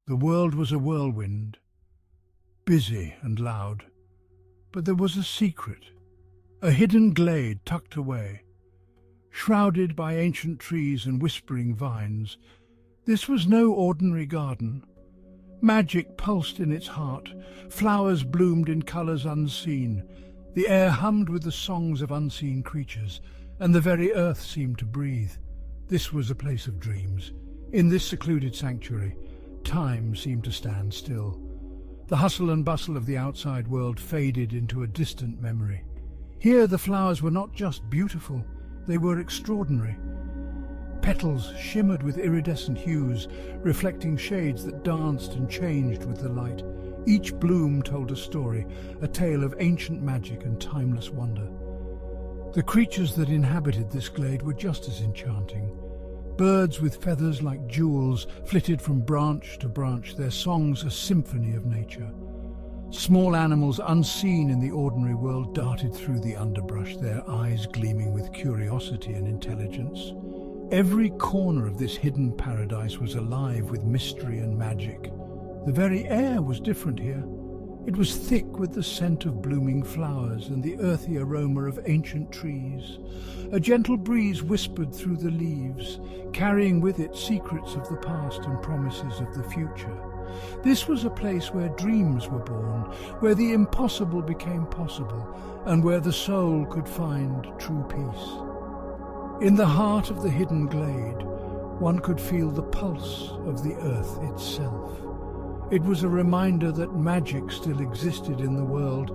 The world was a whirlwind, busy and loud, but there was a secret, a hidden glade tucked away, shrouded by ancient trees and whispering vines. This was no ordinary garden. Magic pulsed in its heart, flowers bloomed in colours unseen, the air hummed with the songs of unseen creatures, and the very earth seemed to breathe. This was a place of dreams. In this secluded sanctuary, time seemed to stand still. The hustle and bustle of the outside world faded into a distant memory. Here the flowers were not just beautiful, they were extraordinary. Petals shimmered with iridescent hues, reflecting shades that danced and changed with the light. Each bloom told a story, a tale of ancient magic and timeless wonder. The creatures that inhabited this glade were just as enchanting. Birds with feathers like jewels flitted from branch to branch, their songs a symphony of nature. Small animals unseen in the ordinary world darted through the underbrush, their eyes gleaming with curiosity and intelligence. Every corner of this hidden paradise was alive with mystery and magic. The very air was different here. It was thick with the scent of blooming flowers and the earthy aroma of ancient trees. A gentle breeze whispered through the leaves, carrying with it secrets of the past and promises of the future. This was a place where dreams were born, where the impossible became possible, and where the soul could find true peace. In the heart of the hidden glade, one could feel the pulse of the earth itself. It was a reminder that magic still existed in the world,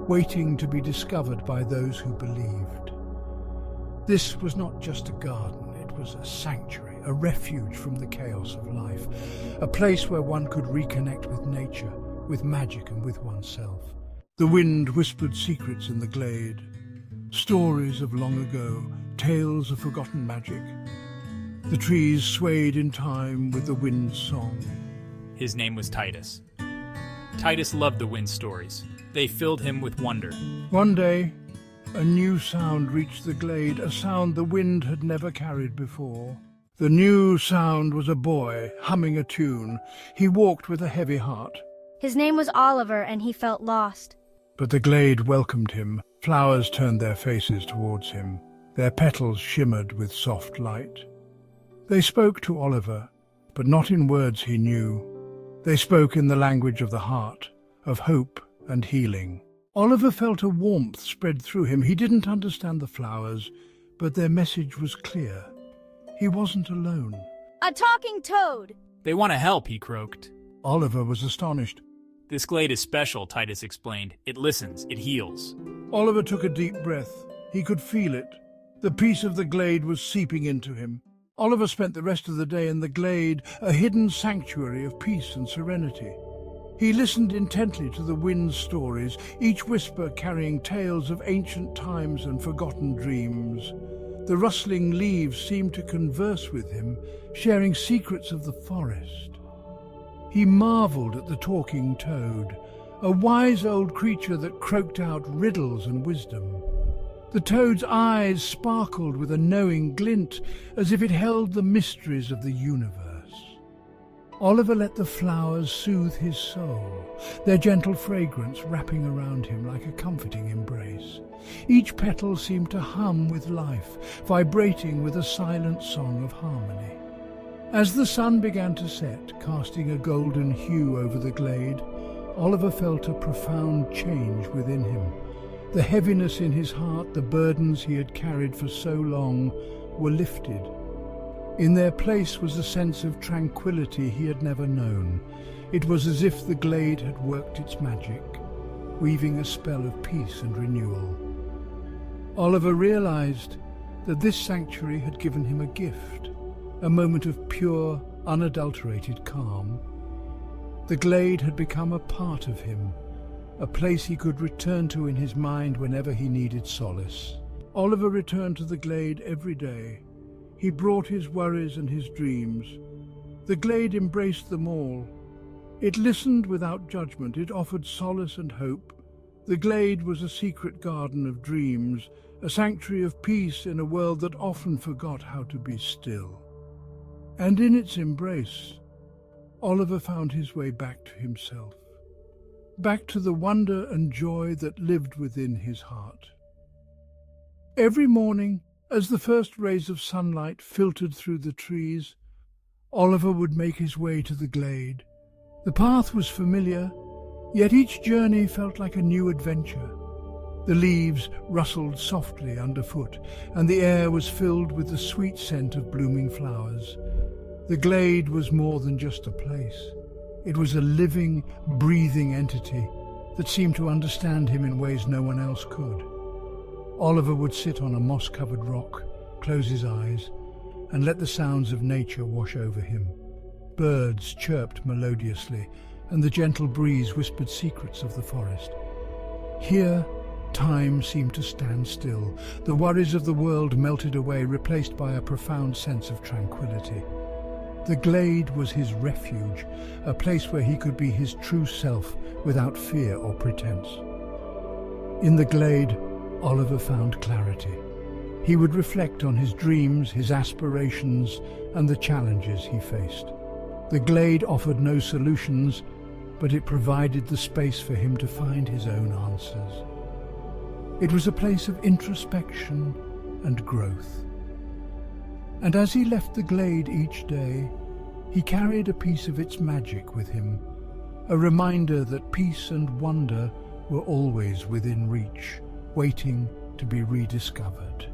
waiting to be discovered by those who believed. This was not just a garden, it was a sanctuary, a refuge from the chaos of life, a place where one could reconnect with nature, with magic and with oneself. The wind whispered secrets in the glade, stories of long ago, tales of forgotten magic. The trees swayed in time with the wind's song. His name was Titus. Titus loved the wind stories. They filled him with wonder. One day, a new sound reached the glade, a sound the wind had never carried before. The new sound was a boy humming a tune. He walked with a heavy heart. His name was Oliver, and he felt lost. But the glade welcomed him. Flowers turned their faces towards him. Their petals shimmered with soft light. They spoke to Oliver, but not in words he knew. They spoke in the language of the heart, of hope and healing. Oliver felt a warmth spread through him. He didn't understand the flowers, but their message was clear. He wasn't alone. A talking toad! They want to help, he croaked. Oliver was astonished. This glade is special, Titus explained. It listens, it heals. Oliver took a deep breath. He could feel it. The peace of the glade was seeping into him. Oliver spent the rest of the day in the glade, a hidden sanctuary of peace and serenity. He listened intently to the wind's stories, each whisper carrying tales of ancient times and forgotten dreams. The rustling leaves seemed to converse with him, sharing secrets of the forest. He marveled at the talking toad, a wise old creature that croaked out riddles and wisdom. The toad's eyes sparkled with a knowing glint, as if it held the mysteries of the universe. Oliver let the flowers soothe his soul, their gentle fragrance wrapping around him like a comforting embrace. Each petal seemed to hum with life, vibrating with a silent song of harmony. As the sun began to set, casting a golden hue over the glade, Oliver felt a profound change within him. The heaviness in his heart, the burdens he had carried for so long, were lifted. In their place was a sense of tranquility he had never known. It was as if the glade had worked its magic, weaving a spell of peace and renewal. Oliver realized that this sanctuary had given him a gift, a moment of pure, unadulterated calm. The glade had become a part of him, a place he could return to in his mind whenever he needed solace. Oliver returned to the glade every day. He brought his worries and his dreams. The glade embraced them all. It listened without judgment. It offered solace and hope. The glade was a secret garden of dreams, a sanctuary of peace in a world that often forgot how to be still. And in its embrace, Oliver found his way back to himself, back to the wonder and joy that lived within his heart. Every morning, as the first rays of sunlight filtered through the trees, Oliver would make his way to the glade. The path was familiar, yet each journey felt like a new adventure. The leaves rustled softly underfoot, and the air was filled with the sweet scent of blooming flowers. The glade was more than just a place. It was a living, breathing entity that seemed to understand him in ways no one else could. Oliver would sit on a moss-covered rock, close his eyes, and let the sounds of nature wash over him. Birds chirped melodiously, and the gentle breeze whispered secrets of the forest. Here, time seemed to stand still. The worries of the world melted away, replaced by a profound sense of tranquility. The glade was his refuge, a place where he could be his true self without fear or pretense. In the glade, Oliver found clarity. He would reflect on his dreams, his aspirations, and the challenges he faced. The glade offered no solutions, but it provided the space for him to find his own answers. It was a place of introspection and growth. And as he left the glade each day, he carried a piece of its magic with him, a reminder that peace and wonder were always within reach, waiting to be rediscovered.